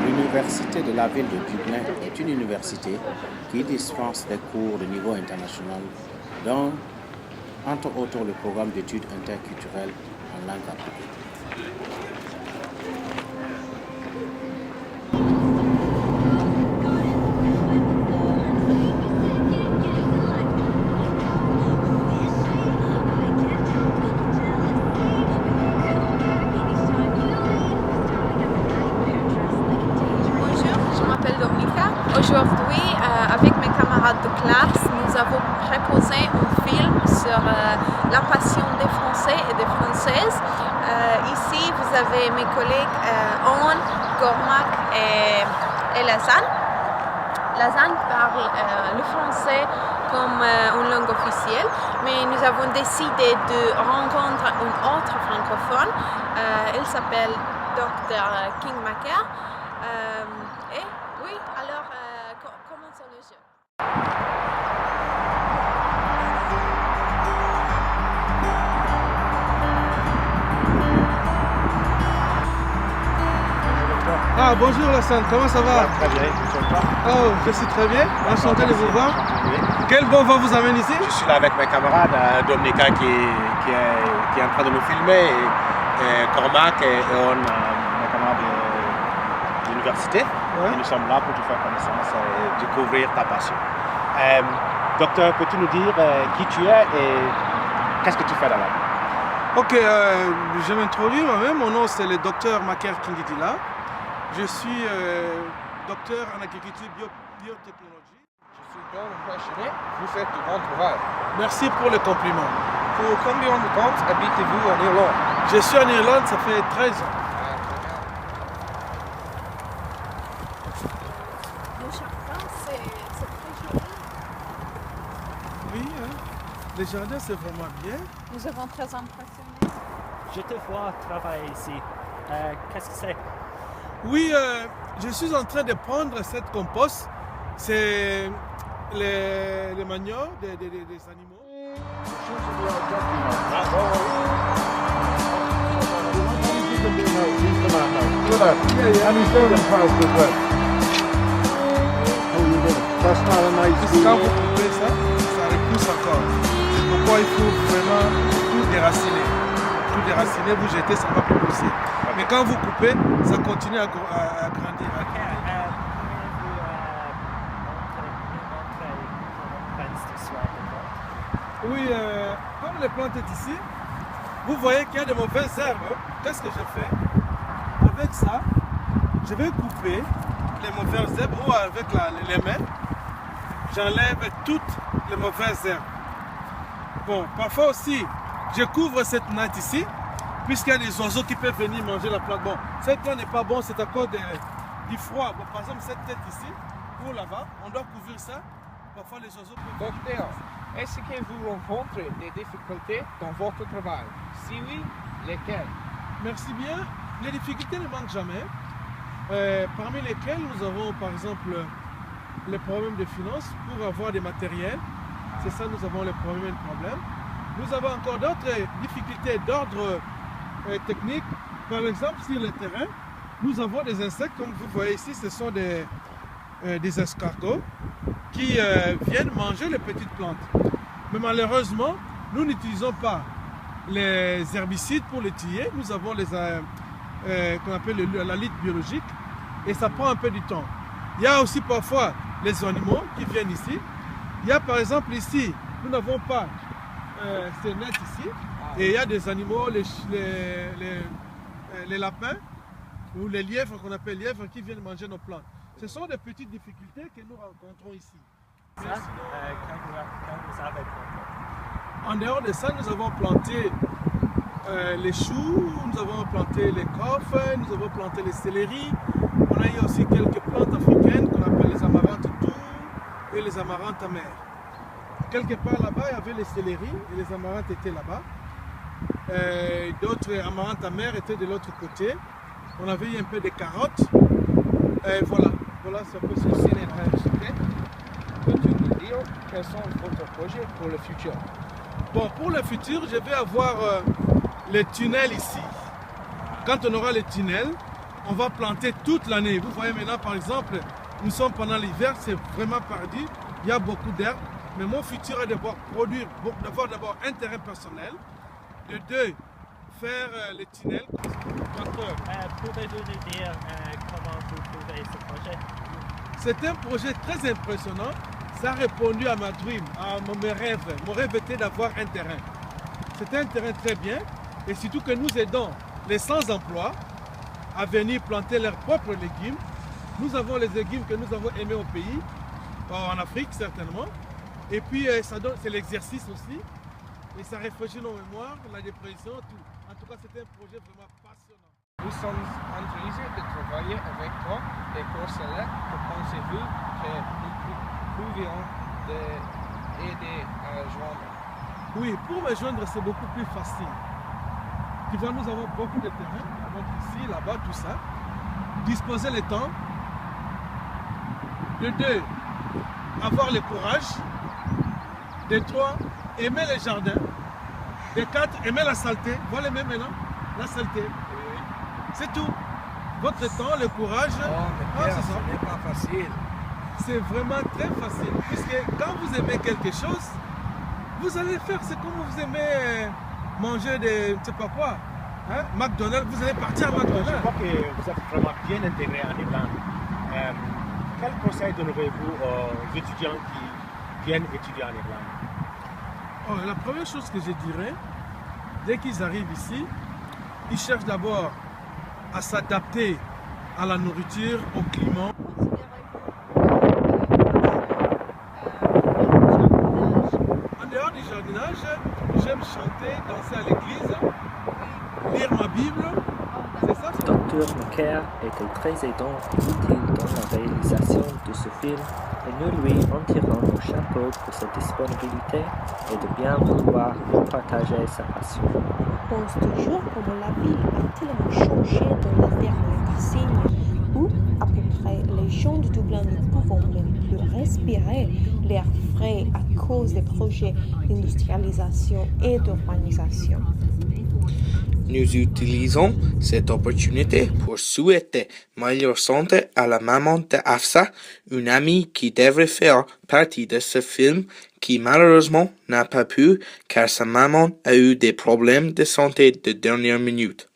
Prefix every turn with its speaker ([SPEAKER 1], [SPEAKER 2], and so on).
[SPEAKER 1] L'université de la ville de Dublin est une université qui dispense des cours de niveau international dont, entre autres, le programme d'études interculturelles en langue appliquée.
[SPEAKER 2] Aujourd'hui, avec mes camarades de classe, nous avons proposé un film sur la passion des Français et des Françaises. Ici, vous avez mes collègues Owen, Cormac et Lazane. Lazane parle le français comme une langue officielle, mais nous avons décidé de rencontrer une autre francophone. Elle s'appelle Dr. Kingmaker. Et oui, alors commençons le jeu.
[SPEAKER 3] Ah, bonjour Lassane, comment ça va?
[SPEAKER 4] Très bien,
[SPEAKER 3] Oh, je suis très bien, enchanté de vous voir. Quel bon vent vous amène ici?
[SPEAKER 4] Je suis là avec mes camarades, Dominica qui est en train de nous filmer, et Cormac et on, mes camarades de l'université.
[SPEAKER 3] Ouais.
[SPEAKER 4] Et nous sommes là pour te faire connaissance et découvrir ta passion. Docteur, peux-tu nous dire qui tu es et qu'est-ce que tu fais dans la vie?
[SPEAKER 3] Ok, je m'introduis moi-même, mon nom c'est le docteur Maker Kingidila. Je suis docteur en agriculture biotechnologie.
[SPEAKER 5] Je suis donc impressionné, vous faites du bon travail.
[SPEAKER 3] Merci pour le compliment.
[SPEAKER 5] Pour combien de temps habitez-vous en Irlande?
[SPEAKER 3] Je suis en Irlande, ça fait 13 ans.
[SPEAKER 2] Le jardin, c'est très joli.
[SPEAKER 3] Oui, hein. Le jardin c'est vraiment bien.
[SPEAKER 2] Nous avons très impressionné.
[SPEAKER 6] Je te vois travailler ici. Qu'est-ce que c'est?
[SPEAKER 3] Oui, je suis en train de prendre cette compost. C'est les manures des animaux. Quand vous coupez ça, ça repousse encore. C'est pourquoi il faut vraiment tout déraciner. Tout déraciner, vous jetez, ça ne va plus pousser. Mais quand vous coupez, ça continue à grandir. Oui, comme les plantes est ici, vous voyez qu'il y a de mauvaises herbes. Qu'est-ce que je fais? Avec ça, je vais couper les mauvaises herbes ou avec les mains. J'enlève toutes les mauvaises herbes. Bon, parfois aussi, je couvre cette natte ici, puisqu'il y a des oiseaux qui peuvent venir manger la plante. Bon, cette plante n'est pas bonne, c'est à cause du froid. Bon, par exemple, cette tête ici, ou là-bas, on doit couvrir ça. Parfois, les oiseaux peuvent...
[SPEAKER 5] Docteur, est-ce que vous rencontrez des difficultés dans votre travail? Si oui, lesquelles?
[SPEAKER 3] Merci bien. Les difficultés ne manquent jamais. Parmi lesquelles nous avons, par exemple, les problèmes de finances pour avoir des matériels. C'est ça, nous avons les problèmes. Nous avons encore d'autres difficultés d'ordre technique. Par exemple, sur le terrain, nous avons des insectes, comme vous voyez ici, ce sont des escargots qui viennent manger les petites plantes. Mais malheureusement, nous n'utilisons pas les herbicides pour les tuer. Nous avons qu'on appelle la lutte biologique et ça prend un peu du temps. Il y a aussi parfois les animaux qui viennent ici. Il y a par exemple ici, nous n'avons pas ces nets ici. Et il y a des animaux, les lapins ou les lièvres qu'on appelle lièvres qui viennent manger nos plantes. Ce sont des petites difficultés que nous rencontrons ici.
[SPEAKER 6] Ça, quand vous avez planté?
[SPEAKER 3] En dehors de ça, nous avons planté les choux, nous avons planté les coffres, nous avons planté les céleris. On a eu aussi quelques plantes africaines qu'on appelle les amarantes tours et les amarantes amères. Quelque part là-bas, il y avait les céleris et les amarantes étaient là-bas. D'autres amarantes amères étaient de l'autre côté. On avait eu un peu de carottes. Voilà, c'est un peu
[SPEAKER 5] Ceci n'est pas un secret. Peux-tu nous dire quels sont vos projets pour le futur?
[SPEAKER 3] Bon, pour le futur, je vais avoir les tunnels ici. Quand on aura les tunnels, on va planter toute l'année. Vous voyez maintenant, par exemple, nous sommes pendant l'hiver, c'est vraiment paradis. Il y a beaucoup d'herbes. Mais mon futur est d'avoir d'abord un terrain personnel. De deux, faire les tunnels.
[SPEAKER 6] Pouvez-vous nous dire comment vous trouvez ce projet?
[SPEAKER 3] C'est un projet très impressionnant. Ça a répondu à ma dream, à mes rêves. Mon rêve était d'avoir un terrain. C'est un terrain très bien. Et surtout que nous aidons les sans-emploi à venir planter leurs propres légumes. Nous avons les légumes que nous avons aimés au pays, en Afrique certainement. Et puis c'est l'exercice aussi. Et ça rafraîchit nos mémoires, la dépression, tout. En tout cas, c'était un projet vraiment passionnant.
[SPEAKER 5] Nous sommes intéressés de travailler avec toi et pour cela, que pensez-vous que nous pouvions aider à joindre?
[SPEAKER 3] Oui, pour me joindre, c'est beaucoup plus facile. Tu vois, nous avons beaucoup de terrain, donc ici, là-bas, tout ça. Disposer le temps. De deux, avoir le courage. De trois, aimer les jardins. De quatre, aimer la saleté. Voilà même maintenant, la saleté. C'est tout. Votre temps, le courage.
[SPEAKER 5] C'est ça. Ce n'est pas facile.
[SPEAKER 3] C'est vraiment très facile. Puisque quand vous aimez quelque chose, vous allez faire. C'est comme vous aimez manger des, je ne sais pas quoi. Hein? McDonald's, vous allez partir à McDonald's.
[SPEAKER 4] Je crois que vous êtes vraiment bien intégré en Irlande. Quel conseil donnerez-vous aux étudiants qui viennent étudier en Irlande?
[SPEAKER 3] La première chose que je dirais, dès qu'ils arrivent ici, ils cherchent d'abord à s'adapter à la nourriture, au climat. En dehors du jardinage, j'aime chanter, danser à l'église, lire ma Bible. C'est ça.
[SPEAKER 7] Dr. Macaire était très aidant et utile dans la réalisation de ce film et nous lui en tirons nos chapeaux pour sa disponibilité et de bien vouloir nous partager sa passion.
[SPEAKER 8] Je pense toujours comment la ville a tellement changé dans les dernières décennies, où à peu près les gens de Dublin ne pouvons même plus respirer l'air frais à cause des projets d'industrialisation et d'urbanisation.
[SPEAKER 9] Nous utilisons cette opportunité pour souhaiter meilleure santé à la maman de Afsa, une amie qui devrait faire partie de ce film, qui malheureusement n'a pas pu car sa maman a eu des problèmes de santé de dernière minute.